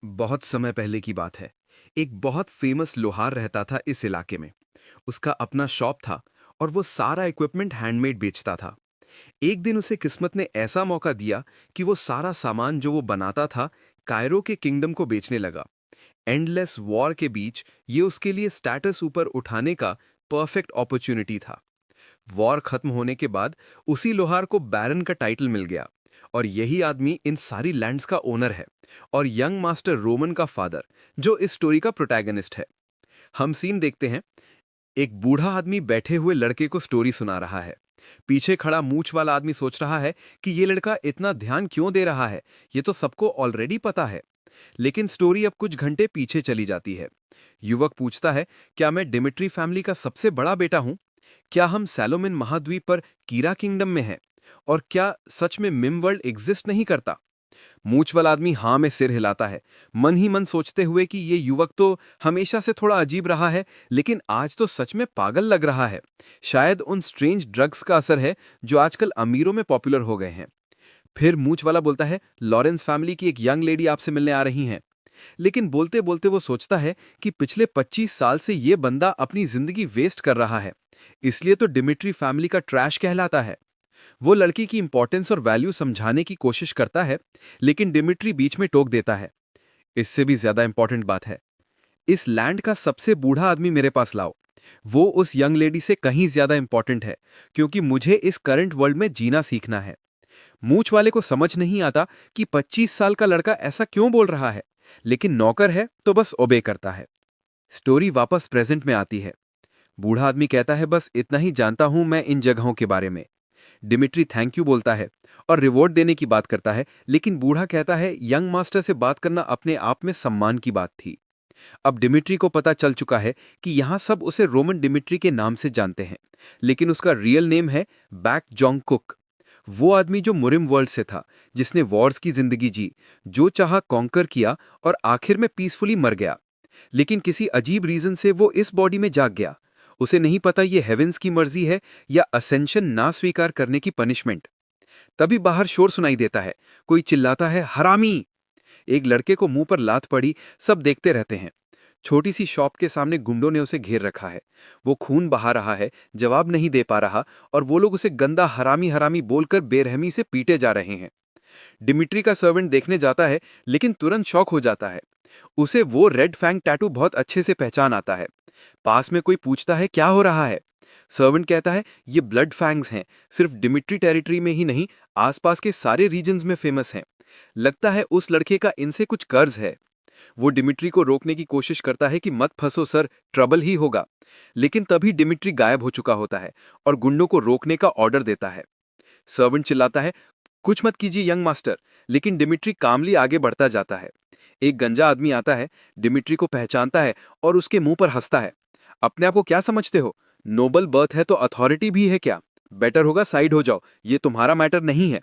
बहुत समय पहले की बात है। एक बहुत फेमस लोहार रहता था इस इलाके में। उसका अपना शॉप था और वो सारा इक्विपमेंट हैंडमेड बेचता था। एक दिन उसे किस्मत ने ऐसा मौका दिया कि वो सारा सामान जो वो बनाता था कायरो के किंगडम को बेचने लगा। एंडलेस वॉर के बीच ये उसके लिए स्टेटस ऊपर उठाने का परफेक्ट अपॉर्चुनिटी था। वॉर खत्म होने के बाद उसी लोहार को बैरन का टाइटल मिल गया और यही आदमी इन सारी लैंड्स का ओनर है और यंग मास्टर रोमन का फादर, जो इस स्टोरी का प्रोटैगनिस्ट है। हम सीन देखते हैं। एक बूढ़ा आदमी बैठे हुए लड़के को स्टोरी सुना रहा है। पीछे खड़ा मूंछ वाला आदमी सोच रहा है कि ये लड़का इतना ध्यान क्यों दे रहा है, ये तो सबको ऑलरेडी पता है। लेकिन स्टोरी अब कुछ घंटे पीछे चली जाती है। युवक पूछता है, क्या मैं डिमिट्री फैमिली का सबसे बड़ा बेटा हूं? क्या हम सैलोमिन महाद्वीप पर कीरा किंगडम में हैं? और क्या सच में मिम वर्ल्ड एग्जिस्ट नहीं करता? मूंछ वाला आदमी हाँ में सिर हिलाता है, मन ही मन सोचते हुए कि ये युवक तो हमेशा से थोड़ा अजीब रहा है, लेकिन आज तो सच में पागल लग रहा है। शायद उन स्ट्रेंज ड्रग्स का असर है जो आजकल अमीरों में पॉपुलर हो गए हैं। फिर मूंछ वाला बोलता है, लॉरेंस फैमिली की एक यंग लेडी आपसे मिलने आ रही हैं। लेकिन बोलते बोलते वो सोचता है कि पिछले 25 साल से ये बंदा अपनी जिंदगी वेस्ट कर रहा है, इसलिए तो डिमिट्री फैमिली का ट्रैश कहलाता है। वो लड़की की इंपॉर्टेंस और वैल्यू समझाने की कोशिश करता है, लेकिन डिमिट्री बीच में टोक देता है। इससे भी ज्यादा इंपॉर्टेंट बात है, इस लैंड का सबसे बूढ़ा आदमी मेरे पास लाओ। वो उस यंग लेडी से कहीं ज्यादा इंपॉर्टेंट है, क्योंकि मुझे इस करंट वर्ल्ड में जीना सीखना है। मूछ वाले को समझ नहीं आता कि 25 साल का लड़का ऐसा क्यों बोल रहा है, लेकिन नौकर है तो बस ओबे करता है। स्टोरी वापस प्रेजेंट में आती है। बूढ़ा आदमी कहता है, बस इतना ही जानता हूं मैं इन जगहों के बारे में। डिमिट्री थैंक यू बोलता है और रिवॉर्ड देने की बात करता है, लेकिन बूढ़ा कहता है यंग मास्टर से बात करना अपने आप में सम्मान की बात थी। अब डिमिट्री को पता चल चुका है कि यहां सब उसे रोमन डिमिट्री के नाम से जानते हैं, लेकिन उसका रियल नेम है बैक जोंग कुक। वो आदमी जो मुरिम वर्ल्ड से था, जिसने वॉर्स की जिंदगी जी, जो चाहा कॉन्कर किया और आखिर में पीसफुली मर गया। लेकिन किसी अजीब रीजन से वो इस बॉडी में जाग गया। उसे नहीं पता ये हेवेंस की मर्जी है या असेंशन ना स्वीकार करने की पनिशमेंट। तभी बाहर शोर सुनाई देता है। कोई चिल्लाता है, हरामी! एक लड़के को मुंह पर लात पड़ी। सब देखते रहते हैं। छोटी सी शॉप के सामने गुंडों ने उसे घेर रखा है। वो खून बहा रहा है, जवाब नहीं दे पा रहा, और वो लोग उसे गंदा हरामी हरामी बोलकर बेरहमी से पीटे जा रहे हैं। डिमिट्री का सर्वेंट देखने जाता है, लेकिन तुरंत शॉक हो जाता है। उसे वो रेड फैंग टैटू बहुत अच्छे से पहचान आता है। पास में कोई पूछता है, क्या हो रहा है? सर्वेंट कहता है, ये ब्लड फैंग्स हैं, सिर्फ डिमिट्री टेरिटरी में ही नहीं, आसपास के सारे रीजन्स में फेमस हैं। लगता है उस लड़के का इनसे कुछ कर्ज है। वो डिमिट्री को रोकने की कोशिश करता है कि मत फंसो सर, ट्रबल ही होगा। लेकिन तभी डिमिट्री गायब हो चुका होता है और गुंडों को रोकने का ऑर्डर देता है। सर्वेंट चिल्लाता है, कुछ मत कीजिए यंग मास्टर, लेकिन डिमिट्री कामली आगे बढ़ता जाता है। एक गंजा आदमी आता है, डिमिट्री को पहचानता है और उसके मुंह पर हंसता है। अपने आप को क्या समझते हो? नोबल बर्थ है तो अथॉरिटी भी है क्या? बेटर होगा साइड हो जाओ, ये तुम्हारा मैटर नहीं है।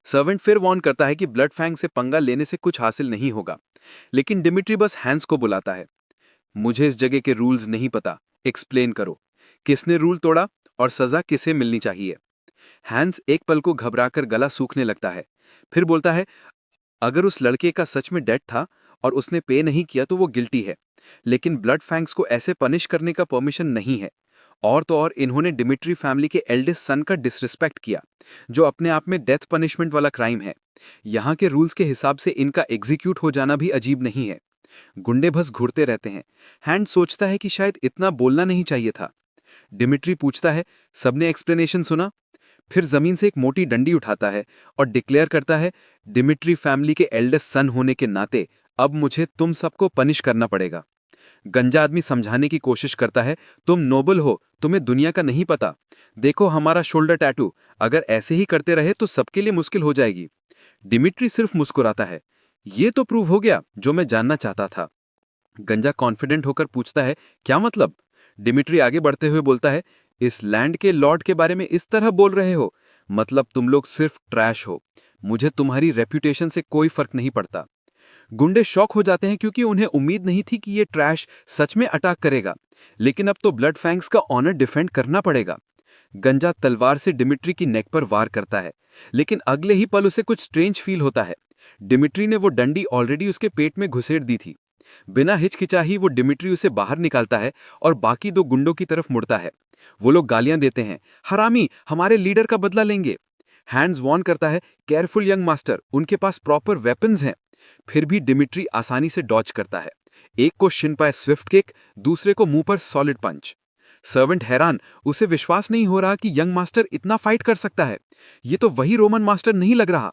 सर्वेंट फिर वार्न करता है कि ब्लड फैंग से पंगा लेने से कुछ हासिल नहीं होगा, लेकिन डिमिट्री बस हैंस को बुलाता है। मुझे इस जगह के रूल्स नहीं पता, एक्सप्लेन करो। किसने रूल तोड़ा और सजा किसे मिलनी चाहिए? हैंस एक पल को घबराकर गला सूखने लगता है। फिर बोलता है, अगर उस लड़के का सच में डेट था और उसने पे नहीं किया तो वो गिल्टी है, लेकिन ब्लड फैंग्स को ऐसे पनिश करने का परमिशन नहीं है। और तो और इन्होंने डिमिट्री फैमिली के एल्डेस्ट सन का डिसरिस्पेक्ट किया, जो अपने आप में डेथ पनिशमेंट वाला क्राइम है। यहाँ के रूल्स के हिसाब से इनका एग्जीक्यूट हो जाना भी अजीब नहीं है। गुंडे बस घूरते रहते हैं। हैंड सोचता है कि शायद इतना बोलना नहीं चाहिए था। डिमिट्री पूछता है, सबने एक्सप्लेनेशन सुना? फिर जमीन से एक मोटी डंडी उठाता है और डिक्लेयर करता है, डिमिट्री फैमिली के एल्डेस्ट सन होने के नाते अब मुझे तुम सबको पनिश करना पड़ेगा। गंजा आदमी समझाने की कोशिश करता है, तुम नोबल हो, तुम्हें दुनिया का नहीं पता। देखो हमारा शोल्डर टैटू, अगर ऐसे ही करते रहे तो सबके लिए मुश्किल हो जाएगी। डिमिट्री सिर्फ मुस्कुराता है। ये तो प्रूव हो गया जो मैं जानना चाहता था। गंजा कॉन्फिडेंट होकर पूछता है, क्या मतलब? डिमिट्री आगे बढ़ते हुए बोलता है, इस लैंड के लॉर्ड के बारे में इस तरह बोल रहे हो? मतलब तुम लोग सिर्फ ट्रैश हो। मुझे तुम्हारी रेप्यूटेशन से कोई फर्क नहीं पड़ता। गुंडे शॉक हो जाते हैं, क्योंकि उन्हें उम्मीद नहीं थी कि ये ट्रैश सच में अटैक करेगा। लेकिन अब तो ब्लड फैंग्स का ऑनर डिफेंड करना पड़ेगा। गंजा तलवार से डिमिट्री की नेक पर वार करता है, लेकिन अगले ही पल उसे कुछ स्ट्रेंज फील होता है। डिमिट्री ने वो डंडी ऑलरेडी उसके पेट में घुसेड़ दी थी। बिना हिचकिचाही वो डिमिट्री उसे बाहर निकालता है और बाकी दो गुंडों की तरफ मुड़ता है। वो लोग गालियां देते हैं, हरामी, हमारे लीडर का बदला लेंगे। हैंड्स वॉर्न करता है, केयरफुल यंग मास्टर, उनके पास प्रॉपर वेपन्स हैं। फिर भी डिमिट्री आसानी से डॉज करता है। एक को शिन पर स्विफ्ट किक, दूसरे को मुंह पर सॉलिड पंच। सर्वेंट हैरान, उसे विश्वास नहीं हो रहा कि यंग मास्टर इतना फाइट कर सकता है। ये तो वही रोमन मास्टर नहीं लग रहा।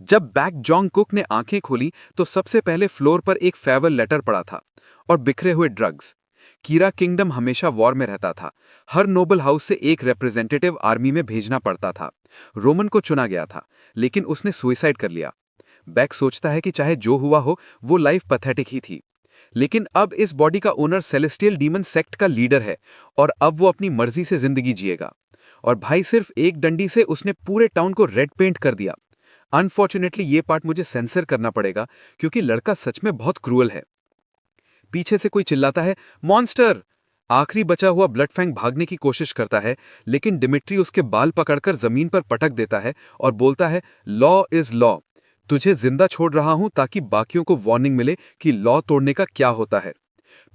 जब बैक जॉन्ग कुक ने आंखें खोली तो सबसे पहले फ्लोर पर एक फेवर लेटर पड़ा था और बिखरे हुए ड्रग्स। कीरा किंगडम हमेशा वॉर में रहता था। हर नोबल हाउस से एक रिप्रेजेंटेटिव आर्मी में भेजना पड़ता था। रोमन को चुना गया था, लेकिन उसने सुइसाइड कर लिया। बैक सोचता है कि चाहे जो हुआ हो, वो लाइफ पैथेटिक ही थी। लेकिन अब इस बॉडी का ओनर सेलेस्टियल डीमन सेक्ट का लीडर है और अब वो अपनी मर्जी से जिंदगी जिएगा। और भाई, सिर्फ एक डंडी से उसने पूरे टाउन को रेड पेंट कर दिया। अनफॉर्चुनेटली ये पार्ट मुझे सेंसर करना पड़ेगा क्योंकि लड़का सच में बहुत क्रूअल है। पीछे से कोई चिल्लाता है, मॉन्स्टर! आखिरी बचा हुआ ब्लडफैंग भागने की कोशिश करता है, लेकिन डिमिट्री उसके बाल पकड़कर जमीन पर पटक देता है और बोलता है, लॉ इज लॉ। तुझे जिंदा छोड़ रहा हूं ताकि बाकियों को वार्निंग मिले कि लॉ तोड़ने का क्या होता है।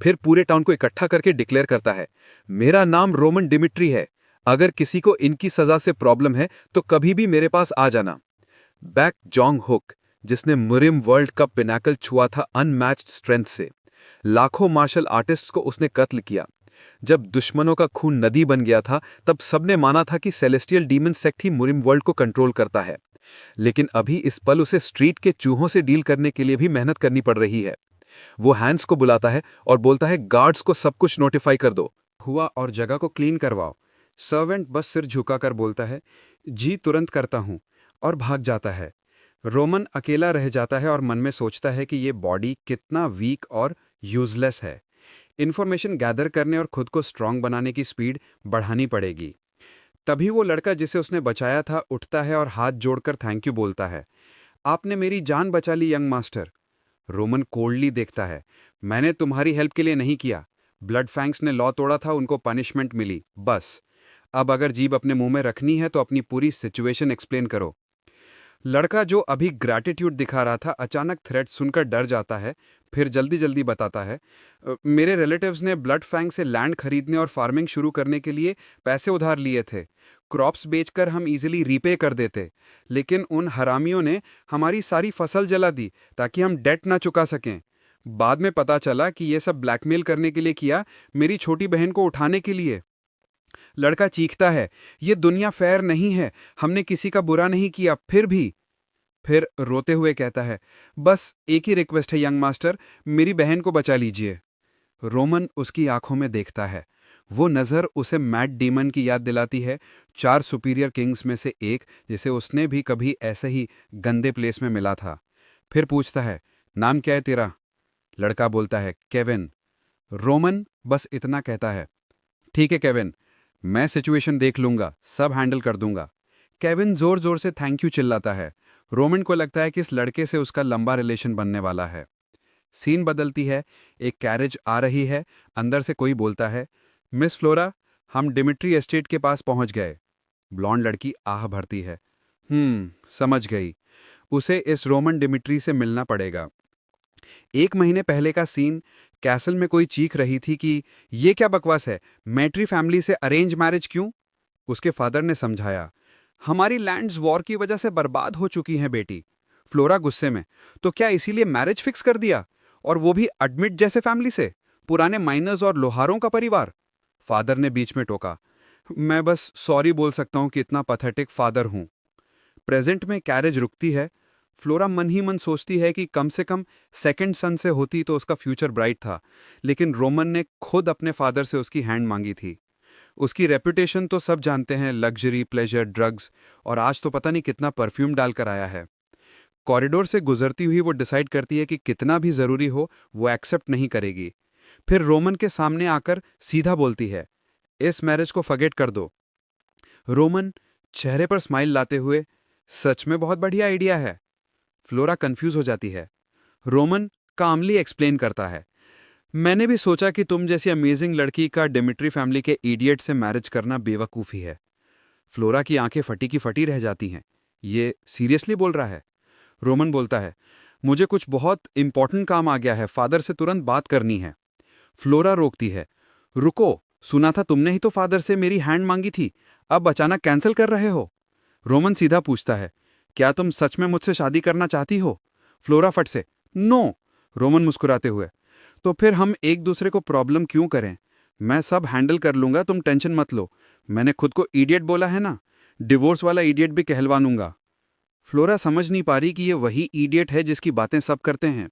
फिर पूरे टाउन को इकट्ठा करके डिक्लेयर करता है, मेरा नाम रोमन डिमिट्री है। अगर किसी को इनकी सजा से प्रॉब्लम है तो कभी भी मेरे पास आ जाना। बैक जॉन्ग हुक, जिसने मुरिम वर्ल्ड कप पिनाकल छुआ था अनमैच्ड स्ट्रेंथ से, लाखों मार्शल आर्टिस्ट्स को उसने कत्ल किया। जब दुश्मनों का खून नदी बन गया था तब सबने माना था कि सेलेस्टियल डीमन सेक्ट ही मुरिम वर्ल्ड को कंट्रोल करता है। लेकिन अभी इस पल उसे स्ट्रीट के चूहों से डील करने के लिए भी मेहनत करनी पड़ रही है। वो हैंड्स को बुलाता है और बोलता है, गार्ड्स को सब कुछ नोटिफाई कर दो। हुआ और जगह को क्लीन करवाओ। सर्वेंट बस सिर झुकाकर बोलता है, जी तुरंत करता हूं, और भाग जाता है। रोमन अकेला रह जाता है और मन में सोचता है कि ये बॉडी कितना वीक और यूजलेस है। इन्फॉर्मेशन गैदर करने और खुद को स्ट्रांग बनाने की स्पीड बढ़ानी पड़ेगी। तभी वो लड़का जिसे उसने बचाया था उठता है और हाथ जोड़कर थैंक यू बोलता है। आपने मेरी जान बचा ली यंग मास्टर। रोमन कोल्डली देखता है, मैंने तुम्हारी हेल्प के लिए नहीं किया। ब्लड फैंक्स ने लॉ तोड़ा था, उनको पनिशमेंट मिली, बस। अब अगर जीभ अपने मुंह में रखनी है तो अपनी पूरी सिचुएशन एक्सप्लेन करो। लड़का जो अभी ग्रैटिट्यूड दिखा रहा था अचानक थ्रेट सुनकर डर जाता है। फिर जल्दी जल्दी बताता है, मेरे रिलेटिव्स ने ब्लड फैंग से लैंड खरीदने और फार्मिंग शुरू करने के लिए पैसे उधार लिए थे। क्रॉप्स बेचकर हम इजीली रीपे कर देते, लेकिन उन हरामियों ने हमारी सारी फसल जला दी ताकि हम डेट ना चुका सकें। बाद में पता चला कि ये सब ब्लैकमेल करने के लिए किया, मेरी छोटी बहन को उठाने के लिए। लड़का चीखता है, ये दुनिया फेयर नहीं है, हमने किसी का बुरा नहीं किया, फिर रोते हुए कहता है, बस एक ही रिक्वेस्ट है यंग मास्टर, मेरी बहन को बचा लीजिए। रोमन उसकी आंखों में देखता है। वो नज़र उसे मैट डीमन की याद दिलाती है, 4 सुपीरियर किंग्स में से एक, जिसे उसने भी कभी ऐसे ही गंदे प्लेस में मिला था। फिर पूछता है, नाम क्या है तेरा? लड़का बोलता है, केविन। रोमन बस इतना कहता है, ठीक है केविन, मैं सिचुएशन देख लूंगा, सब हैंडल कर दूंगा। केविन जोर जोर से थैंक यू चिल्लाता है। रोमन को लगता है कि इस लड़के से उसका लंबा रिलेशन बनने वाला है। सीन बदलती है। एक कैरेज आ रही है। अंदर से कोई बोलता है, मिस फ्लोरा, हम डिमिट्री एस्टेट के पास पहुंच गए। ब्लॉन्ड लड़की आह भरती है, समझ गई। उसे इस रोमन डिमिट्री से मिलना पड़ेगा। 1 महीने पहले का सीन। कैसल में कोई चीख रही थी कि ये क्या बकवास है, मैट्री फैमिली से अरेंज मैरिज क्यों? उसके फादर ने समझाया, हमारी लैंड्स वॉर की वजह से बर्बाद हो चुकी हैं बेटी। फ्लोरा गुस्से में, तो क्या इसीलिए मैरिज फिक्स कर दिया, और वो भी एडमिट जैसे फैमिली से, पुराने माइनर्स और लोहारों का परिवार? फादर ने बीच में टोका, मैं बस सॉरी बोल सकता हूं कि इतना पथेटिक फादर हूं। प्रेजेंट में कैरेज रुकती है। फ्लोरा मन ही मन सोचती है कि कम से कम सेकंड सन से होती तो उसका फ्यूचर ब्राइट था, लेकिन रोमन ने खुद अपने फादर से उसकी हैंड मांगी थी। उसकी रेपुटेशन तो सब जानते हैं, लग्जरी, प्लेजर, ड्रग्स, और आज तो पता नहीं कितना परफ्यूम डालकर आया है। कॉरिडोर से गुजरती हुई वो डिसाइड करती है कि कितना भी जरूरी हो वो एक्सेप्ट नहीं करेगी। फिर रोमन के सामने आकर सीधा बोलती है, इस मैरिज को फॉरगेट कर दो। रोमन चेहरे पर स्माइल लाते हुए, सच में बहुत बढ़िया आइडिया है। फ्लोरा कंफ्यूज हो जाती है। रोमन कामली एक्सप्लेन करता है, मैंने भी सोचा कि तुम जैसी अमेजिंग लड़की का डिमिट्री फैमिली के इडियट से मैरिज करना बेवकूफ़ी है। फ्लोरा की आंखें फटी की फटी रह जाती हैं। ये सीरियसली बोल रहा है? रोमन बोलता है, मुझे कुछ बहुत इंपॉर्टेंट काम आ गया है, फादर से तुरंत बात करनी है। फ्लोरा रोकती है, रुको, सुना था तुमने ही तो फादर से मेरी हैंड मांगी थी, अब अचानक कैंसिल कर रहे हो? रोमन सीधा पूछता है, क्या तुम सच में मुझसे शादी करना चाहती हो? फ्लोरा फट से, नो। रोमन मुस्कुराते हुए, तो फिर हम एक दूसरे को प्रॉब्लम क्यों करें? मैं सब हैंडल कर लूंगा, तुम टेंशन मत लो। मैंने खुद को इडियट बोला है ना, डिवोर्स वाला इडियट भी कहलवा लूंगा। फ्लोरा समझ नहीं पा रही कि ये वही इडियट है जिसकी बातें सब करते हैं।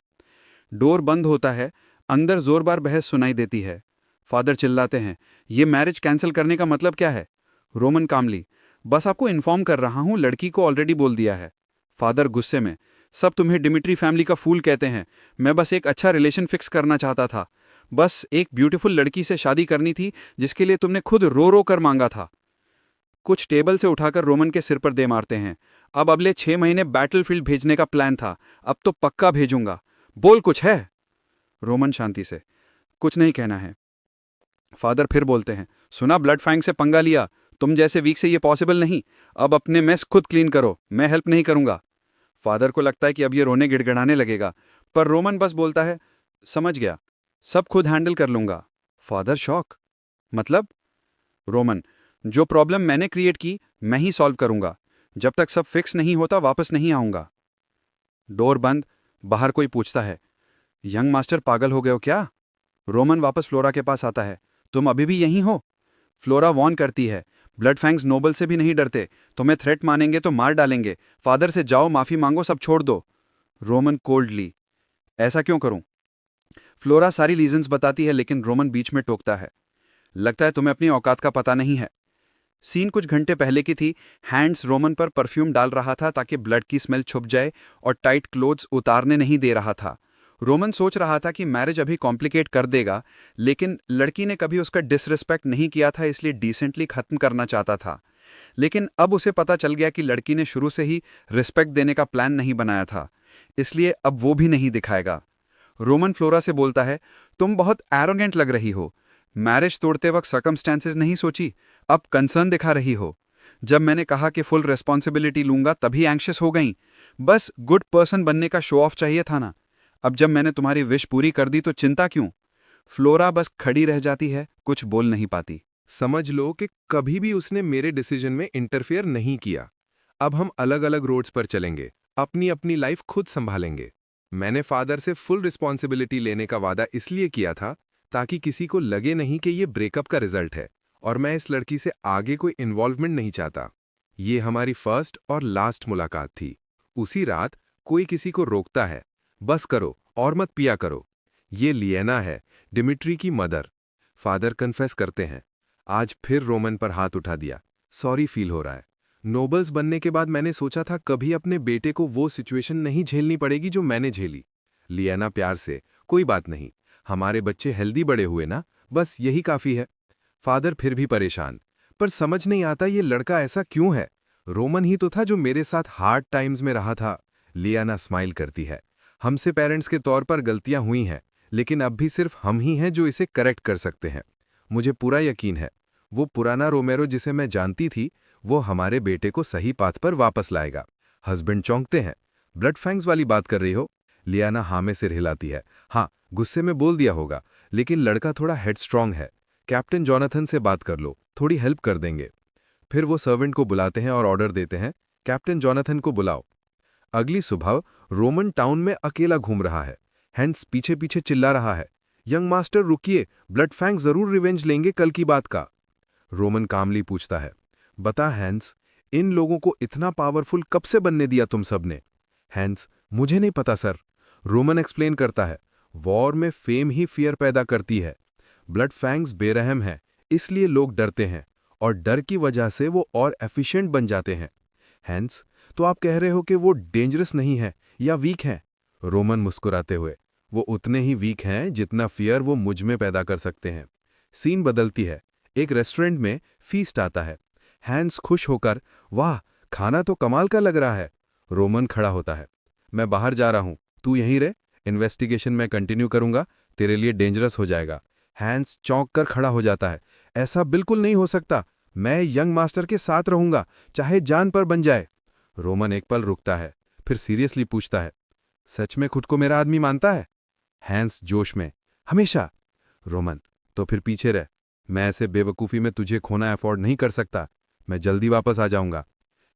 डोर बंद होता है, अंदर जोरदार बहस सुनाई देती है। फादर चिल्लाते हैं, ये मैरिज कैंसिल करने का मतलब क्या है? रोमन कामली, बस आपको इन्फॉर्म कर रहा हूं, लड़की को ऑलरेडी बोल दिया है। फादर गुस्से में, सब तुम्हें डिमिट्री फैमिली का फूल कहते हैं, मैं बस एक अच्छा रिलेशन फिक्स करना चाहता था। बस एक ब्यूटीफुल लड़की से शादी करनी थी जिसके लिए तुमने खुद रो रो कर मांगा था। कुछ टेबल से उठाकर रोमन के सिर पर दे मारते हैं। अब अगले 6 महीने बैटलफील्ड भेजने का प्लान था, अब तो पक्का भेजूंगा। बोल कुछ है? रोमन शांति से, कुछ नहीं कहना है। फादर फिर बोलते हैं, सुना ब्लड फैंग से पंगा लिया, तुम जैसे वीक से ये पॉसिबल नहीं, अब अपने मेस खुद क्लीन करो, मैं हेल्प नहीं करूंगा। फादर को लगता है कि अब ये रोने गिड़गिड़ाने लगेगा, पर रोमन बस बोलता है, समझ गया, सब खुद हैंडल कर लूंगा। फादर शॉक, मतलब? रोमन, जो प्रॉब्लम मैंने क्रिएट की मैं ही सॉल्व करूंगा, जब तक सब फिक्स नहीं होता वापस नहीं आऊंगा। डोर बंद, बाहर कोई पूछता है, यंग मास्टर पागल हो गए हो क्या? रोमन वापस फ्लोरा के पास आता है, तुम अभी भी यहीं हो? फ्लोरा वॉर्न करती है, ब्लड फैंग्स नोबल से भी नहीं डरते, तुम्हें थ्रेट मानेंगे तो मार डालेंगे, फादर से जाओ, माफी मांगो, सब छोड़ दो। रोमन कोल्डली, ऐसा क्यों करूं? फ्लोरा सारी रीजंस बताती है, लेकिन रोमन बीच में टोकता है, लगता है तुम्हें अपनी औकात का पता नहीं है। सीन कुछ घंटे पहले की थी। हैंड्स रोमन पर परफ्यूम डाल रहा था ताकि ब्लड की स्मेल छुप जाए, और टाइट क्लोथ्स उतारने नहीं दे रहा था। रोमन सोच रहा था कि मैरिज अभी कॉम्प्लिकेट कर देगा, लेकिन लड़की ने कभी उसका डिसरिस्पेक्ट नहीं किया था, इसलिए डिसेंटली खत्म करना चाहता था। लेकिन अब उसे पता चल गया कि लड़की ने शुरू से ही रिस्पेक्ट देने का प्लान नहीं बनाया था, इसलिए अब वो भी नहीं दिखाएगा। रोमन फ्लोरा से बोलता है, तुम बहुत एरोगेंट लग रही हो, मैरिज तोड़ते वक्त सर्कमस्टेंसेस नहीं सोची, अब कंसर्न दिखा रही हो। जब मैंने कहा कि फुल रिस्पॉन्सिबिलिटी लूंगा तभी एंग्शियस हो गई, बस गुड पर्सन बनने का शो ऑफ चाहिए था ना। अब जब मैंने तुम्हारी विश पूरी कर दी तो चिंता क्यों? फ्लोरा बस खड़ी रह जाती है, कुछ बोल नहीं पाती। समझ लो कि कभी भी उसने मेरे डिसीजन में इंटरफेयर नहीं किया। अब हम अलग अलग रोड्स पर चलेंगे, अपनी अपनी लाइफ खुद संभालेंगे। मैंने फादर से फुल रिस्पॉन्सिबिलिटी लेने का वादा इसलिए किया था ताकि किसी को लगे नहीं कि ये ब्रेकअप का रिजल्ट है, और मैं इस लड़की से आगे कोई इन्वॉल्वमेंट नहीं चाहता। ये हमारी फर्स्ट और लास्ट मुलाकात थी। उसी रात कोई किसी को रोकता है, बस करो और मत पिया करो। ये लिएना है, डिमिट्री की मदर। फादर कन्फेस करते हैं। आज फिर रोमन पर हाथ उठा दिया, सॉरी फील हो रहा है। नोबल्स बनने के बाद मैंने सोचा था कभी अपने बेटे को वो सिचुएशन नहीं झेलनी पड़ेगी जो मैंने झेली। लियाना प्यार से, कोई बात नहीं, हमारे बच्चे हेल्दी बड़े हुए ना, बस यही काफी है। फादर फिर भी परेशान, पर समझ नहीं आता ये लड़का ऐसा क्यों है। रोमन ही तो था जो मेरे साथ हार्ड टाइम्स में रहा था। लियाना स्माइल करती है, हमसे पेरेंट्स के तौर पर गलतियां हुई हैं, लेकिन अब भी सिर्फ हम ही हैं जो इसे करेक्ट कर सकते हैं। मुझे पूरा यकीन है वो पुराना रोमेरो जिसे मैं जानती थी, वो हमारे बेटे को सही पाथ पर वापस लाएगा। हस्बैंड चौंकते हैं, ब्लड फैंग्स वाली बात कर रही हो? लियाना हाँ में सिर हिलाती है। हाँ, गुस्से में बोल दिया होगा, लेकिन लड़का थोड़ा हेडस्ट्रॉन्ग है। कैप्टन जॉनथन से बात कर लो, थोड़ी हेल्प कर देंगे। फिर वो सर्वेंट को बुलाते हैं और ऑर्डर देते हैं, कैप्टन जॉनथन को बुलाओ। अगली सुबह रोमन टाउन में अकेला घूम रहा है। हैंस पीछे पीछे चिल्ला रहा है, यंग मास्टर रुकिए, ब्लड फैंग जरूर रिवेंज लेंगे कल की बात का। रोमन कामली पूछता है, बता हैंस, इन लोगों को इतना पावरफुल कब से बनने दिया तुम सबने? हैंस, मुझे नहीं पता सर। रोमन एक्सप्लेन करता है, वॉर में फेम ही फियर पैदा करती है। ब्लड फैंग्स बेरहम है, इसलिए लोग डरते हैं, और डर की वजह से वो और एफिशिएंट बन जाते हैं। हैंस, तो आप कह रहे हो कि वो डेंजरस नहीं है या वीक हैं? रोमन मुस्कुराते हुए, वो उतने ही वीक हैं जितना फियर वो मुझ में पैदा कर सकते हैं। सीन बदलती है, एक रेस्टोरेंट में फीस्ट आता है। हैंस खुश होकर, वाह, खाना तो कमाल का लग रहा है। रोमन खड़ा होता है, मैं बाहर जा रहा हूं, तू यहीं रह, इन्वेस्टिगेशन में कंटिन्यू करूंगा, तेरे लिए डेंजरस हो जाएगा। हैंस चौंक कर खड़ा हो जाता है, ऐसा बिल्कुल नहीं हो सकता, मैं यंग मास्टर के साथ रहूंगा, चाहे जान पर बन जाए। रोमन एक पल रुकता है, फिर सीरियसली पूछता है, सच में खुद को मेरा आदमी मानता है? हैंस जोश में, हमेशा। रोमन, तो फिर पीछे रह, मैं ऐसे बेवकूफ़ी में तुझे खोना अफोर्ड नहीं कर सकता, मैं जल्दी वापस आ जाऊंगा।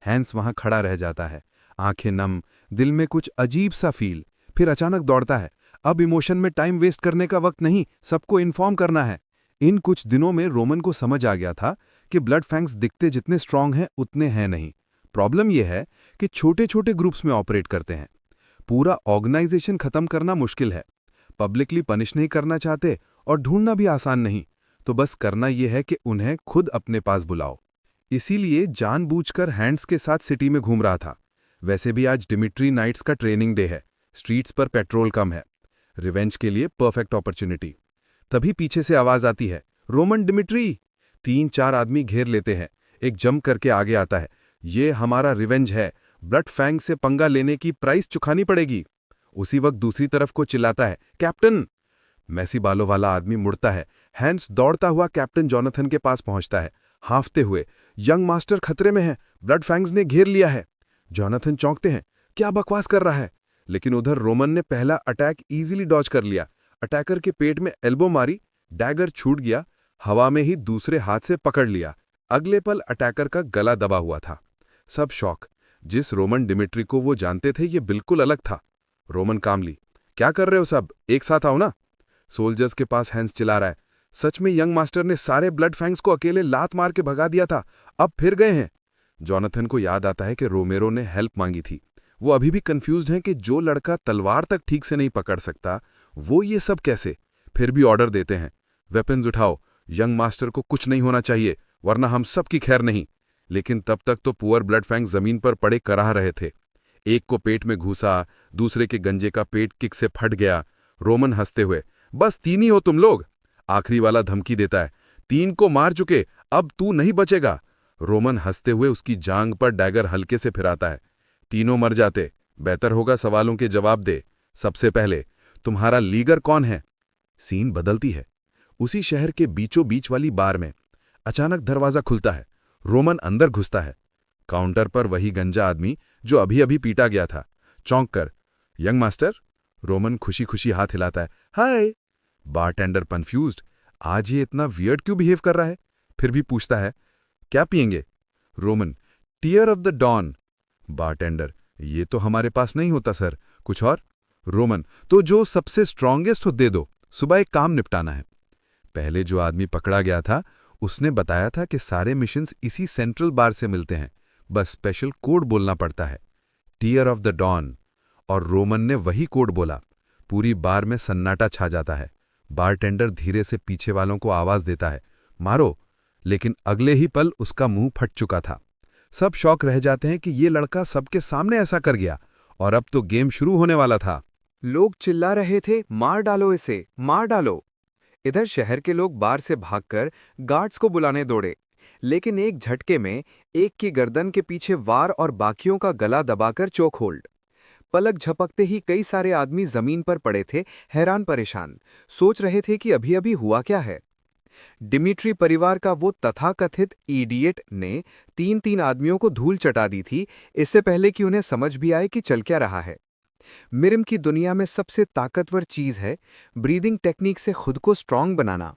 हैंस वहां खड़ा रह जाता है, आंखें नम, दिल में कुछ अजीब सा फील। फिर अचानक दौड़ता है, अब इमोशन में टाइम वेस्ट करने का वक्त नहीं, सबको इन्फॉर्म करना है। इन कुछ दिनों में रोमन को समझ आ गया था कि ब्लड फैंग्स दिखते जितने स्ट्रांग हैं उतने हैं नहीं। प्रॉब्लम यह है कि छोटे छोटे ग्रुप्स में ऑपरेट करते हैं। पूरा ऑर्गेनाइजेशन खत्म करना मुश्किल है, पब्लिकली पनिश नहीं करना चाहते और ढूंढना भी आसान नहीं, तो बस करना यह है कि उन्हें खुद अपने पास बुलाओ। इसीलिए जानबूझकर हैंड्स के साथ सिटी में घूम रहा था। वैसे भी आज डिमिट्री नाइट्स का ट्रेनिंग डे है, स्ट्रीट्स पर पेट्रोल कम है, रिवेंज के लिए परफेक्ट अपॉर्चुनिटी। तभी पीछे से आवाज आती है, रोमन, डिमिट्री। 3-4 आदमी घेर लेते हैं, एक जंप करके आगे आता है, ये हमारा रिवेंज है, ब्लड फैंग से पंगा लेने की प्राइस चुकानी पड़ेगी। उसी वक्त दूसरी तरफ को चिल्लाता है, कैप्टन। मैसी बालों वाला आदमी मुड़ता है, हैंड्स दौड़ता हुआ कैप्टन जोनाथन के पास पहुंचता है, हांफते हुए, यंग मास्टर खतरे में है, ब्लड फैंग्स ने घेर लिया है। जोनाथन चौंकते हैं, क्या बकवास कर रहा है? लेकिन उधर रोमन ने पहला अटैक इजीली डॉज कर लिया, अटैकर के पेट में एल्बो मारी, डैगर छूट गया, हवा में ही दूसरे हाथ से पकड़ लिया। अगले पल अटैकर का गला दबा हुआ था। सब शॉक। जिस रोमन डिमिट्री को वो जानते थे ये बिल्कुल अलग था। रोमन कामली, क्या कर रहे हो सब, एक साथ आओ ना। सोल्जर्स के पास हैंस चिल्ला रहा है, सच में यंग मास्टर ने सारे ब्लड फैंग्स को अकेले लात मार के भगा दिया था, अब फिर गए हैं। जोनाथन को याद आता है कि रोमेरो ने हेल्प मांगी थी। वो अभी भी कंफ्यूज्ड हैं कि जो लड़का तलवार तक ठीक से नहीं पकड़ सकता वो ये सब कैसे। फिर भी ऑर्डर देते हैं, वेपन्स उठाओ, यंग मास्टर को कुछ नहीं होना चाहिए वरना हम सब की खैर नहीं। लेकिन तब तक तो पुअर ब्लड फैंग जमीन पर पड़े कराह रहे थे। एक को पेट में घुसा, दूसरे के गंजे का पेट किक से फट गया। रोमन हंसते हुए, बस 3 ही हो तुम लोग। आखिरी वाला धमकी देता है, 3 को मार चुके, अब तू नहीं बचेगा। रोमन हंसते हुए उसकी जांग पर डैगर हल्के से फिराता है, तीनों मर जाते, बेहतर होगा सवालों के जवाब दे। सबसे पहले, तुम्हारा लीगर कौन है? सीन बदलती है। उसी शहर के बीचों बीच वाली बार में अचानक दरवाजा खुलता है, रोमन अंदर घुसता है। काउंटर पर वही गंजा आदमी जो अभी अभी पीटा गया था। चौंक कर, यंग मास्टर? रोमन खुशी खुशी हाथ हिलाता है, हाय। बारटेंडर कंफ्यूज्ड, आज ये इतना वियर्ड क्यों बिहेव कर रहा है? फिर भी पूछता है, क्या पिएंगे? Roman, tear of the dawn. Bartender, ये तो हमारे पास नहीं होता सर, कुछ और? रोमन, तो जो सबसे स्ट्रांगेस्ट हो दे दो, सुबह एक काम निपटाना है। पहले जो आदमी पकड़ा गया था उसने बताया था कि सारे मिशंस इसी सेंट्रल बार से मिलते हैं, बस स्पेशल कोड बोलना पड़ता है, टीयर ऑफ द डॉन। और रोमन ने वही कोड बोला। पूरी बार में सन्नाटा छा जाता है। बारटेंडर धीरे से पीछे वालों को आवाज देता है, मारो। लेकिन अगले ही पल उसका मुंह फट चुका था। सब शौक रह जाते हैं कि ये लड़का सबके सामने ऐसा कर गया, और अब तो गेम शुरू होने वाला था। लोग चिल्ला रहे थे, मार डालो इसे, मार डालो। इधर शहर के लोग बार से भागकर गार्ड्स को बुलाने दौड़े, लेकिन एक झटके में एक की गर्दन के पीछे वार और बाकियों का गला दबाकर चोक होल्ड। पलक झपकते ही कई सारे आदमी जमीन पर पड़े थे, हैरान परेशान, सोच रहे थे कि अभी अभी हुआ क्या है। डिमिट्री परिवार का वो तथाकथित इडियट ने 3-3 आदमियों को धूल चटा दी थी, इससे पहले कि उन्हें समझ भी आए कि चल क्या रहा है। मिरिम की दुनिया में सबसे ताकतवर चीज है ब्रीदिंग टेक्निक से खुद को स्ट्रांग बनाना।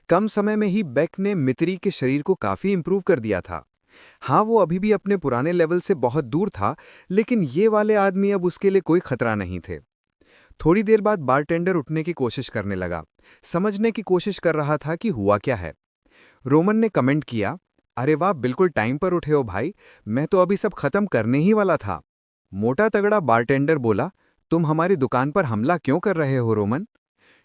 कम समय में ही बेक ने मित्री के शरीर को काफी इंप्रूव कर दिया था। हाँ, वो अभी भी अपने पुराने लेवल से बहुत दूर था, लेकिन ये वाले आदमी अब उसके लिए कोई खतरा नहीं थे। थोड़ी देर बाद बारटेंडर उठने की कोशिश करने लगा, समझने की कोशिश कर रहा था कि हुआ क्या है। रोमन ने कमेंट किया, अरे वाह, बिल्कुल टाइम पर उठे हो भाई, मैं तो अभी सब खत्म करने ही वाला था। मोटा तगड़ा बारटेंडर बोला, तुम हमारी दुकान पर हमला क्यों कर रहे हो रोमन?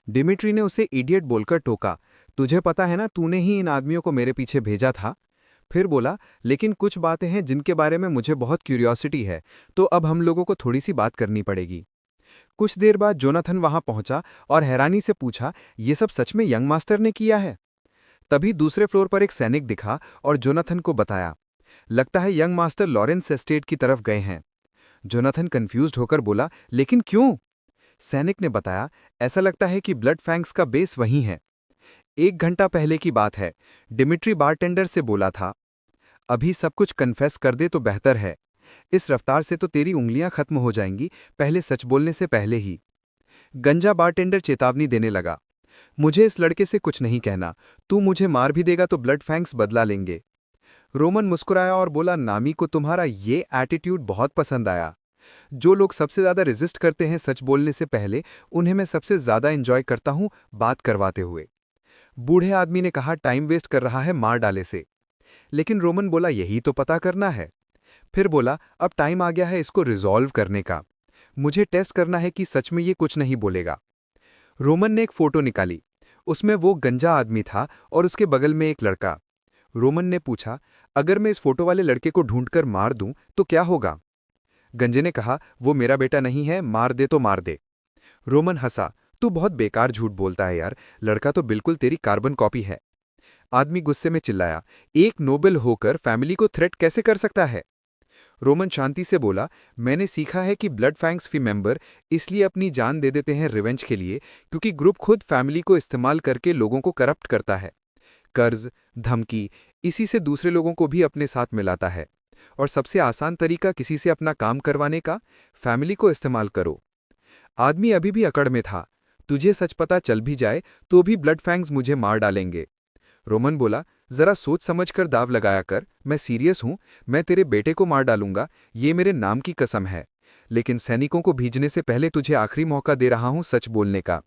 डिमिट्री ने उसे इडियट बोलकर टोका, तुझे पता है ना, तूने ही इन आदमियों को मेरे पीछे भेजा था। फिर बोला, लेकिन कुछ बातें हैं जिनके बारे में मुझे बहुत क्यूरियोसिटी है, तो अब हम लोगों को थोड़ी सी बात करनी पड़ेगी। कुछ देर बाद जोनाथन वहां पहुंचा और हैरानी से पूछा, ये सब सच में यंग मास्टर ने किया है? तभी दूसरे फ्लोर पर एक सैनिक दिखा और जोनाथन को बताया, लगता है यंग मास्टर लॉरेंस एस्टेट की तरफ गए हैं। जोनाथन कंफ्यूज्ड होकर बोला, लेकिन क्यों? सैनिक ने बताया, ऐसा लगता है कि ब्लड फैंग्स का बेस वहीं है। 1 घंटा पहले की बात है, डिमिट्री बारटेंडर से बोला था, अभी सब कुछ कन्फेस कर दे तो बेहतर है। इस रफ्तार से तो तेरी उंगलियां खत्म हो जाएंगी, पहले सच बोलने से पहले ही। गंजा बारटेंडर चेतावनी देने लगा। मुझे इस लड़के से कुछ नहीं कहना, तू मुझे मार भी देगा तो ब्लड फैंक्स बदला लेंगे। रोमन मुस्कुराया और बोला, नामी को तुम्हारा ये एटीट्यूड बहुत पसंद आया। जो लोग सबसे ज्यादा रेजिस्ट करते हैं सच बोलने से पहले, उन्हें मैं सबसे ज्यादा एंजॉय करता हूं बात करवाते हुए। बूढ़े आदमी ने कहा, टाइम वेस्ट कर रहा है मार डाले से। लेकिन रोमन बोला, यही तो पता करना है। फिर बोला, अब टाइम आ गया है इसको रिजॉल्व करने का। मुझे टेस्ट करना है कि सच में ये कुछ नहीं बोलेगा। रोमन ने एक फोटो निकाली। उसमें वो गंजा आदमी था और उसके बगल में एक लड़का। रोमन ने पूछा, अगर मैं इस फोटो वाले लड़के को ढूंढकर मार दूं तो क्या होगा? गंजे ने कहा, वो मेरा बेटा नहीं है, मार दे तो मार दे। रोमन हंसा, तू बहुत बेकार झूठ बोलता है यार, लड़का तो बिल्कुल तेरी कार्बन कॉपी है। आदमी गुस्से में चिल्लाया, एक नोबेल होकर फैमिली को थ्रेट कैसे कर सकता है? रोमन शांति से बोला, मैंने सीखा है कि ब्लड फैंक्स फी मेंबर इसलिए अपनी जान दे देते हैं रिवेंज के लिए, क्योंकि ग्रुप खुद फैमिली को इस्तेमाल करके लोगों को करप्ट करता है। कर्ज, धमकी, इसी से दूसरे लोगों को भी अपने साथ मिलाता है। और सबसे आसान तरीका किसी से अपना काम करवाने का, फैमिली को इस्तेमाल करो। आदमी अभी भी अकड़ में था। तुझे सच पता चल भी जाए तो भी ब्लड फैंग्स मुझे मार डालेंगे। रोमन बोला, जरा सोच समझ कर दाव लगाया कर, मैं सीरियस हूं, मैं तेरे बेटे को मार डालूंगा, ये मेरे नाम की कसम है। लेकिन सैनिकों को भेजने से पहले तुझे आखिरी मौका दे रहा हूं सच बोलने का।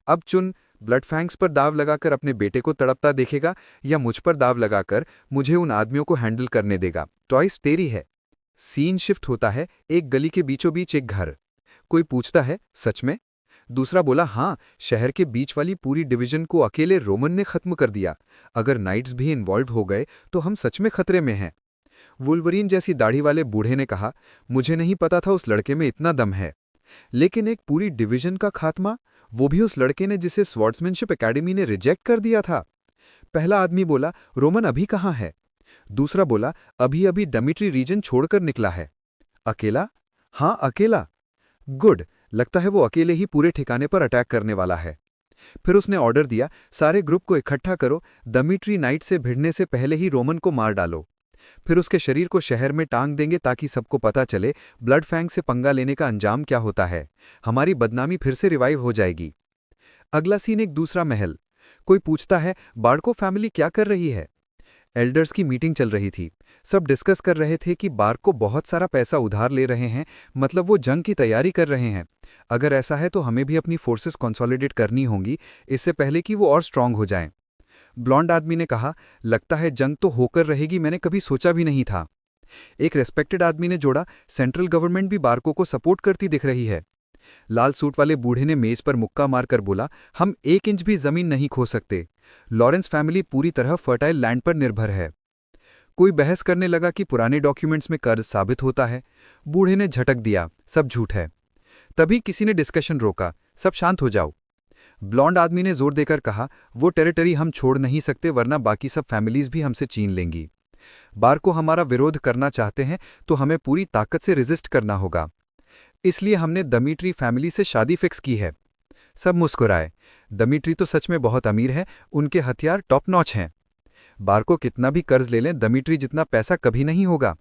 अब चुन, ब्लड फैंक्स पर दाव लगाकर अपने बेटे को तड़पता देखेगा या मुझ पर दाव लगाकर मुझे उन आदमियों को हैंडल करने देगा। चॉइस तेरी है। सीन शिफ्ट होता है, एक गली के बीचों बीच एक घर। कोई पूछता है, सच में? दूसरा बोला, हाँ, शहर के बीच वाली पूरी डिवीजन को अकेले रोमन ने खत्म कर दिया। अगर नाइट्स भी इन्वॉल्व हो गए तो हम सच में खतरे में हैं। वुल्वरीन जैसी दाढ़ी वाले बूढ़े ने कहा, मुझे नहीं पता था उस लड़के में इतना दम है। लेकिन एक पूरी डिवीजन का खात्मा, वो भी उस लड़के ने जिसे स्वॉर्ड्समैनशिप एकेडमी ने रिजेक्ट कर दिया था। पहला आदमी बोला, रोमन अभी कहाँ है? दूसरा बोला, अभी अभी डमिट्री रीजन छोड़कर निकला है। अकेला? हाँ, अकेला। गुड, लगता है वो अकेले ही पूरे ठिकाने पर अटैक करने वाला है। फिर उसने ऑर्डर दिया, सारे ग्रुप को इकट्ठा करो, डमिट्री नाइट से भिड़ने से पहले ही रोमन को मार डालो। फिर उसके शरीर को शहर में टांग देंगे ताकि सबको पता चले ब्लड फैंग से पंगा लेने का अंजाम क्या होता है। हमारी बदनामी फिर से रिवाइव हो जाएगी। अगला सीन एक दूसरा महल। कोई पूछता है, बार्को फैमिली क्या कर रही है? एल्डर्स की मीटिंग चल रही थी। सब डिस्कस कर रहे थे कि बार्को बहुत सारा पैसा उधार ले रहे हैं, मतलब वो जंग की तैयारी कर रहे हैं। अगर ऐसा है तो हमें भी अपनी फोर्सेस कंसोलिडेट करनी होंगी, इससे पहले कि वो और स्ट्रांग हो जाएं। ब्लॉन्ड आदमी ने कहा, लगता है जंग तो होकर रहेगी, मैंने कभी सोचा भी नहीं था। एक रेस्पेक्टेड आदमी ने जोड़ा, सेंट्रल गवर्नमेंट भी बार्को को सपोर्ट करती दिख रही है। लाल सूट वाले बूढ़े ने मेज पर मुक्का मारकर बोला, हम 1 इंच भी जमीन नहीं खो सकते। लॉरेंस फैमिली पूरी तरह फर्टाइल लैंड पर निर्भर है। कोई बहस करने लगा कि पुराने डॉक्यूमेंट्स में कर्ज साबित होता है। बूढ़े ने झटक दिया, सब झूठ है। तभी किसी ने डिस्कशन रोका, सब शांत हो जाओ। ब्लॉन्ड आदमी ने जोर देकर कहा, वो टेरिटरी हम छोड़ नहीं सकते, वरना बाकी सब फैमिलीज भी हमसे छीन लेंगी। बार्को हमारा विरोध करना चाहते हैं तो हमें पूरी ताकत से रेजिस्ट करना होगा। इसलिए हमने दमिट्री फैमिली से शादी फिक्स की है। सब मुस्कुराए। दमिट्री तो सच में बहुत अमीर है, उनके हथियार टॉप नॉच हैं। बार्को कितना भी कर्ज ले लें, दमिट्री जितना पैसा कभी नहीं होगा।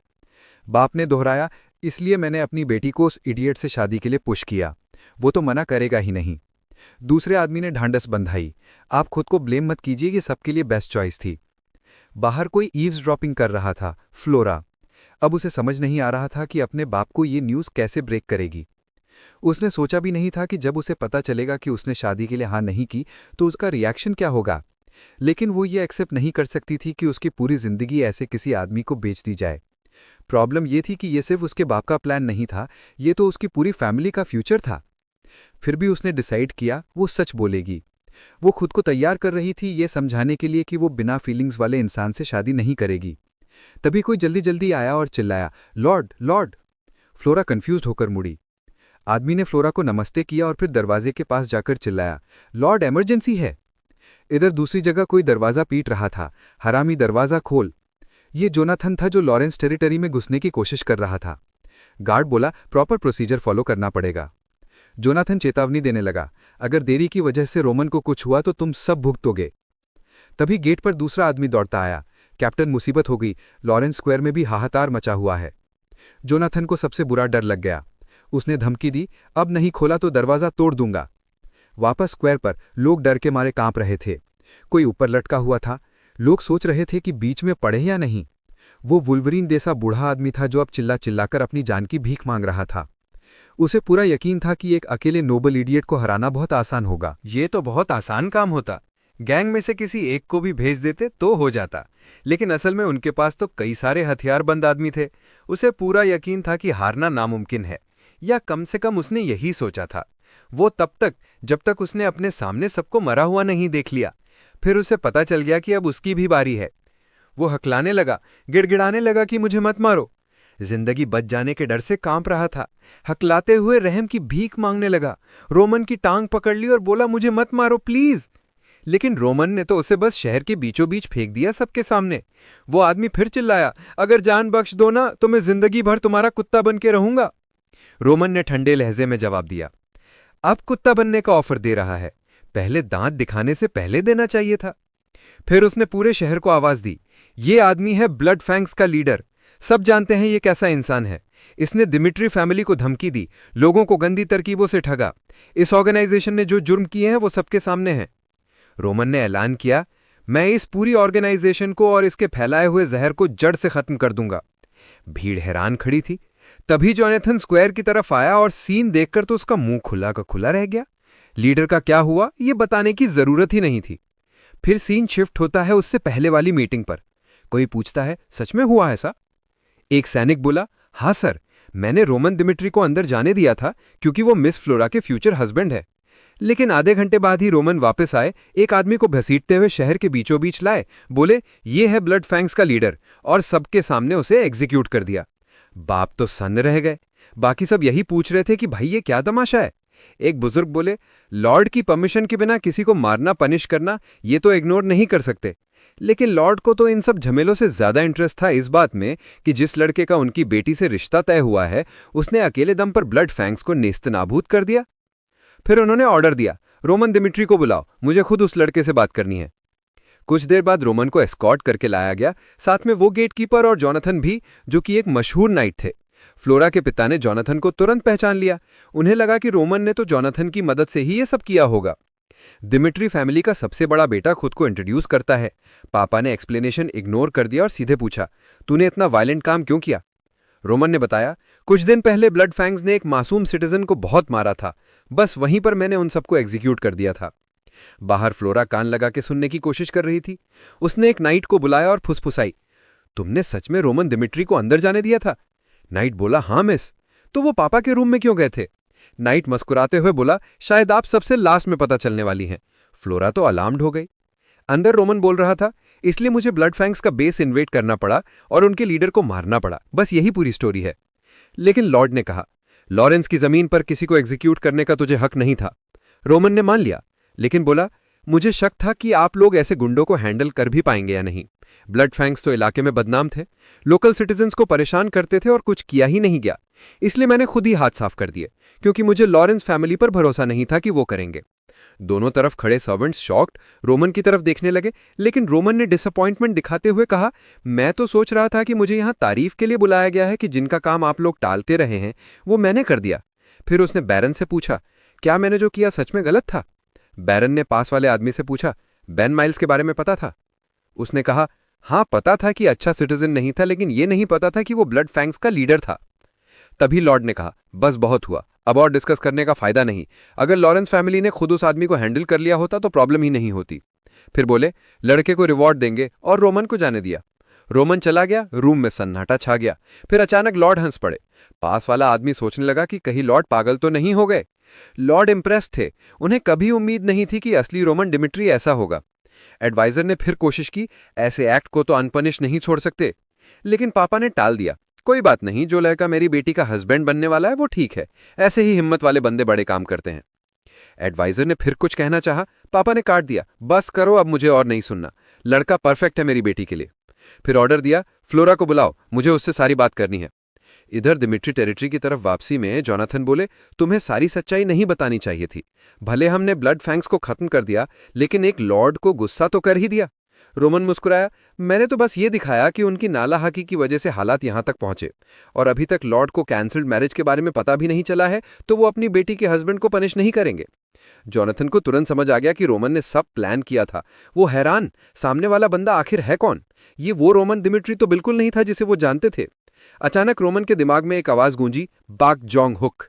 बाप ने दोहराया, इसलिए मैंने अपनी बेटी को उस इडियट से शादी के लिए पुश किया। वो तो मना करेगा ही नहीं। दूसरे आदमी ने ढांढस बंधाई, आप खुद को ब्लेम मत कीजिए, ये सबके लिए बेस्ट चॉइस थी। बाहर कोई ईव्स ड्रॉपिंग कर रहा था, फ्लोरा। अब उसे समझ नहीं आ रहा था कि अपने बाप को ये न्यूज़ कैसे ब्रेक करेगी। उसने सोचा भी नहीं था कि जब उसे पता चलेगा कि उसने शादी के लिए हाँ नहीं की तो उसका रिएक्शन क्या होगा। लेकिन वो ये एक्सेप्ट नहीं कर सकती थी कि उसकी पूरी जिंदगी ऐसे किसी आदमी को बेच दी जाए। प्रॉब्लम ये थी कि ये सिर्फ उसके बाप का प्लान नहीं था, ये तो उसकी पूरी फैमिली का फ्यूचर था। फिर भी उसने डिसाइड किया वो सच बोलेगी। वो खुद को तैयार कर रही थी ये समझाने के लिए कि वो बिना फीलिंग्स वाले इंसान से शादी नहीं करेगी। तभी कोई जल्दी जल्दी आया और चिल्लाया, लॉर्ड लॉर्ड। फ्लोरा कंफ्यूज्ड होकर मुड़ी। आदमी ने फ्लोरा को नमस्ते किया और फिर दरवाजे के पास जाकर चिल्लाया, लॉर्ड इमरजेंसी है। इधर दूसरी जगह कोई दरवाजा पीट रहा था, हरामी दरवाजा खोल। ये जोनाथन था जो लॉरेंस टेरिटरी में घुसने की कोशिश कर रहा था। गार्ड बोला, प्रॉपर प्रोसीजर फॉलो करना पड़ेगा। जोनाथन चेतावनी देने लगा, अगर देरी की वजह से रोमन को कुछ हुआ तो तुम सब भुगतोगे। तभी गेट पर दूसरा आदमी दौड़ता आया, कैप्टन मुसीबत हो गई, लॉरेंस स्क्वायर में भी हाहाकार मचा हुआ है। जोनाथन को सबसे बुरा डर लग गया। उसने धमकी दी, अब नहीं खोला तो दरवाज़ा तोड़ दूंगा। वापस स्क्वायर पर लोग डर के मारे कांप रहे थे। कोई ऊपर लटका हुआ था। लोग सोच रहे थे कि बीच में पड़े या नहीं। वो वुल्वरीन जैसा बूढ़ा आदमी था जो अब चिल्ला चिल्लाकर अपनी जान की भीख मांग रहा था। उसे पूरा यकीन था कि एक अकेले नोबल इडियट को हराना बहुत आसान होगा। ये तो बहुत आसान काम होता। गैंग में से किसी एक को भी भेज देते तो हो जाता। लेकिन असल में उनके पास तो कई सारे हथियारबंद आदमी थे। उसे पूरा यकीन था कि हारना नामुमकिन है, या कम से कम उसने यही सोचा था। वो तब तक जब तक उसने अपने सामने सबको मरा हुआ नहीं देख लिया। फिर उसे पता चल गया कि अब उसकी भी बारी है। वो हकलाने लगा, गिड़गिड़ाने लगा कि मुझे मत मारो। जिंदगी बच जाने के डर से कांप रहा था। हकलाते हुए रहम की भीख मांगने लगा। रोमन की टांग पकड़ ली और बोला, मुझे मत मारो प्लीज। लेकिन रोमन ने तो उसे बस शहर के बीचों बीच फेंक दिया सबके सामने। वो आदमी फिर चिल्लाया, अगर जान बख्श दो ना तो मैं जिंदगी भर तुम्हारा कुत्ता बन के रहूंगा। रोमन ने ठंडे लहजे में जवाब दिया, अब कुत्ता बनने का ऑफर दे रहा है, पहले दांत दिखाने से पहले देना चाहिए था। फिर उसने पूरे शहर को आवाज दी, ये आदमी है ब्लड फैंग्स का लीडर। सब जानते हैं ये कैसा इंसान है। इसने दिमिट्री फैमिली को धमकी दी, लोगों को गंदी तरकीबों से ठगा। इस ऑर्गेनाइजेशन ने जो जुर्म किए हैं वो सबके सामने हैं। रोमन ने ऐलान किया, मैं इस पूरी ऑर्गेनाइजेशन को और इसके फैलाए हुए जहर को जड़ से खत्म कर दूंगा। भीड़ हैरान खड़ी थी। तभी जोनाथन स्क्वायर की तरफ आया और सीन देखकर तो उसका मुंह खुला का खुला रह गया। लीडर का क्या हुआ ये बताने की जरूरत ही नहीं थी। फिर सीन शिफ्ट होता है उससे पहले वाली मीटिंग पर। कोई पूछता है, सच में हुआ ऐसा? एक सैनिक बोला, हाँ सर, मैंने रोमन दिमिट्री को अंदर जाने दिया था क्योंकि वो मिस फ्लोरा के फ्यूचर हस्बैंड है। लेकिन आधे घंटे बाद ही रोमन वापस आए, एक आदमी को घसीटते हुए शहर के बीचों बीच लाए, बोले ये है ब्लड फैंग्स का लीडर, और सबके सामने उसे एग्जीक्यूट कर दिया। बाप तो सन्न रह गए। बाकी सब यही पूछ रहे थे कि भाई ये क्या तमाशा है। एक बुजुर्ग बोले, लॉर्ड की परमिशन के बिना किसी को मारना पनिश करना ये तो इग्नोर नहीं कर सकते। लेकिन लॉर्ड को तो इन सब झमेलों से ज्यादा इंटरेस्ट था इस बात में कि जिस लड़के का उनकी बेटी से रिश्ता तय हुआ है उसने अकेले दम पर ब्लड फैंग्स को नेस्तनाबूद कर दिया। फिर उन्होंने ऑर्डर दिया, रोमन दिमिट्री को बुलाओ, मुझे खुद उस लड़के से बात करनी है। कुछ देर बाद रोमन को एस्कॉर्ट करके लाया गया, साथ में वो गेटकीपर और जोनाथन भी, जो कि एक मशहूर नाइट थे। फ्लोरा के पिता ने जोनाथन को तुरंत पहचान लिया। उन्हें लगा कि रोमन ने तो जोनाथन की मदद से ही ये सब किया होगा। दिमिट्री फैमिली का सबसे बड़ा बेटा खुद को इंट्रोड्यूस करता है। पापा ने एक्सप्लेनेशन इग्नोर कर दिया और सीधे पूछा, तूने इतना वायलेंट काम क्यों किया? रोमन ने बताया, कुछ दिन पहले ब्लड फैंग्स ने एक मासूम सिटीजन को बहुत मारा था, बस वहीं पर मैंने उन सबको एग्जीक्यूट कर दिया था। बाहर फ्लोरा कान लगा के सुनने की कोशिश कर रही थी। उसने एक नाइट को बुलाया और फुसफुसाई, तुमने सच में रोमन दिमिट्री को अंदर जाने दिया था? नाइट बोला, हाँ मिस। तो वो पापा के रूम में क्यों गए थे? नाइट मुस्कुराते हुए बोला, शायद आप सबसे लास्ट में पता चलने वाली हैं। फ्लोरा तो अलार्म्ड हो गई। अंदर रोमन बोल रहा था, इसलिए मुझे ब्लड फैंग्स का बेस इन्वेड करना पड़ा और उनके लीडर को मारना पड़ा, बस यही पूरी स्टोरी है। लेकिन लॉर्ड ने कहा, लॉरेंस की जमीन पर किसी को एग्जीक्यूट करने का तुझे हक नहीं था। रोमन ने मान लिया, लेकिन बोला, मुझे शक था कि आप लोग ऐसे गुंडों को हैंडल कर भी पाएंगे या नहीं। ब्लड फैंग्स तो इलाके में बदनाम थे, लोकल सिटीजन्स को परेशान करते थे और कुछ किया ही नहीं गया। इसलिए मैंने खुद ही हाथ साफ कर दिए, क्योंकि मुझे लॉरेंस फैमिली पर भरोसा नहीं था कि वो करेंगे। दोनों तरफ खड़े सर्वेंट्स शॉक्ड रोमन की तरफ देखने लगे, लेकिन रोमन ने डिसअपॉइंटमेंट दिखाते हुए कहा, मैं तो सोच रहा था कि मुझे यहां तारीफ के लिए बुलाया गया है कि जिनका काम आप लोग टालते रहे हैं वो मैंने कर दिया। फिर उसने बैरन से पूछा, क्या मैंने जो किया सच में गलत था? बैरन ने पास वाले आदमी से पूछा, बेन माइल्स के बारे में पता था? उसने कहा, हाँ पता था कि अच्छा सिटीजन नहीं था, लेकिन यह नहीं पता था कि वो ब्लड फैंग्स का लीडर था। तभी लॉर्ड ने कहा, बस बहुत हुआ, अब और डिस्कस करने का फायदा नहीं। अगर लॉरेंस फैमिली ने खुद उस आदमी को हैंडल कर लिया होता तो प्रॉब्लम ही नहीं होती। फिर बोले, लड़के को रिवॉर्ड देंगे, और रोमन को जाने दिया। रोमन चला गया, रूम में सन्नाटा छा गया। फिर अचानक लॉर्ड हंस पड़े। पास वाला आदमी सोचने लगा कि कहीं लॉर्ड पागल तो नहीं हो गए। लॉर्ड इंप्रेस थे, उन्हें कभी उम्मीद नहीं थी कि असली रोमन दिमिट्री ऐसा होगा। एडवाइजर ने फिर कोशिश की, ऐसे एक्ट को तो अनपनिश नहीं छोड़ सकते, लेकिन पापा ने टाल दिया। कोई बात नहीं, जो लड़का मेरी बेटी का हस्बैंड बनने वाला है वो ठीक है, ऐसे ही हिम्मत वाले बंदे बड़े काम करते हैं। एडवाइजर ने फिर कुछ कहना चाहा, पापा ने काट दिया, बस करो, अब मुझे और नहीं सुनना, लड़का परफेक्ट है मेरी बेटी के लिए। फिर ऑर्डर दिया, फ्लोरा को बुलाओ, मुझे उससे सारी बात करनी है। इधर दिमिट्री टेरिटरी की तरफ वापसी में जोनाथन बोले, तुम्हें सारी सच्चाई नहीं बतानी चाहिए थी। भले हमने ब्लड फैंग्स को खत्म कर दिया, लेकिन एक लॉर्ड को गुस्सा तो कर ही दिया। रोमन मुस्कुराया, मैंने तो बस ये दिखाया कि उनकी नालाहकी की वजह से हालात यहाँ तक पहुंचे, और अभी तक लॉर्ड को कैंसल्ड मैरिज के बारे में पता भी नहीं चला है, तो वो अपनी बेटी के हस्बैंड को पनिश नहीं करेंगे। जोनाथन को तुरंत समझ आ गया कि रोमन ने सब प्लान किया था। वो हैरान, सामने वाला बंदा आखिर है कौन? ये वो रोमन दिमिट्री तो बिल्कुल नहीं था जिसे वो जानते थे। अचानक रोमन के दिमाग में एक आवाज गूंजी, बाक जोंग हुक।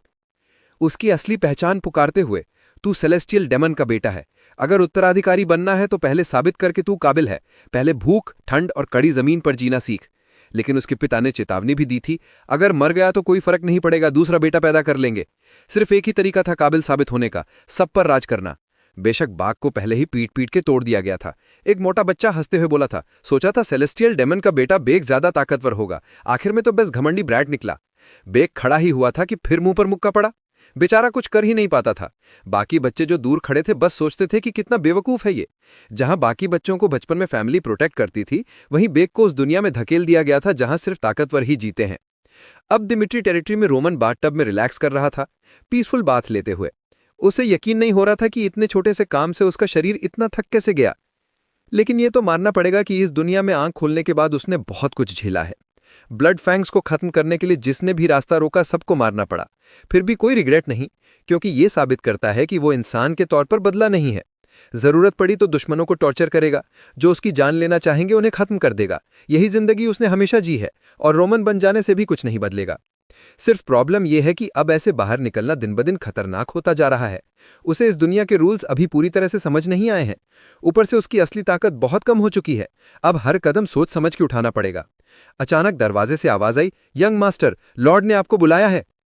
उसकी असली पहचान पुकारते हुए, तू सेलेस्टियल डेमन का बेटा है। अगर उत्तराधिकारी बनना है तो पहले साबित करके तू काबिल है। पहले भूख, ठंड और कड़ी जमीन पर जीना सीख। लेकिन उसके पिता ने चेतावनी भी दी थी, अगर मर गया तो कोई फर्क नहीं पड़ेगा, दूसरा बेटा पैदा कर लेंगे। सिर्फ एक ही तरीका था काबिल साबित होने का, सब पर राज करना। बेशक बाघ को पहले ही पीट पीट के तोड़ दिया गया था। एक मोटा बच्चा हंसते हुए बोला था, सोचा था सेलेस्टियल डेमन का बेटा बेग ज्यादा ताकतवर होगा, आखिर में तो बस घमंडी ब्रैट निकला। बेग खड़ा ही हुआ था कि फिर मुंह पर मुक्का पड़ा। बेचारा कुछ कर ही नहीं पाता था। बाकी बच्चे जो दूर खड़े थे बस सोचते थे कि कितना बेवकूफ है ये। जहां बाकी बच्चों को बचपन में फैमिली प्रोटेक्ट करती थी, वहीं बेग को उस दुनिया में धकेल दिया गया था जहां सिर्फ ताकतवर ही जीते हैं। अब दिमिट्री टेरिटरी में रोमन बाथटब में रिलैक्स कर रहा था, पीसफुल बाथ लेते हुए। उसे यकीन नहीं हो रहा था कि इतने छोटे से काम से उसका शरीर इतना थक कैसे गया। लेकिन ये तो मानना पड़ेगा कि इस दुनिया में आंख खोलने के बाद उसने बहुत कुछ झेला है। ब्लड फैंग्स को खत्म करने के लिए जिसने भी रास्ता रोका सबको मारना पड़ा, फिर भी कोई रिग्रेट नहीं, क्योंकि ये साबित करता है कि वो इंसान के तौर पर बदला नहीं है। जरूरत पड़ी तो दुश्मनों को टॉर्चर करेगा, जो उसकी जान लेना चाहेंगे उन्हें खत्म कर देगा। यही जिंदगी उसने हमेशा जी है, और रोमन बन जाने से भी कुछ नहीं बदलेगा। सिर्फ प्रॉब्लम यह है कि अब ऐसे बाहर निकलना दिन ब दिन खतरनाक होता जा रहा है। उसे इस दुनिया के रूल्स अभी पूरी तरह से समझ नहीं आए हैं। ऊपर से उसकी असली ताकत बहुत कम हो चुकी है। अब हर कदम सोच समझ के उठाना पड़ेगा। अचानक दरवाजे से आवाज आई, यंग मास्टर, लॉर्ड ने आपको बुलाया है।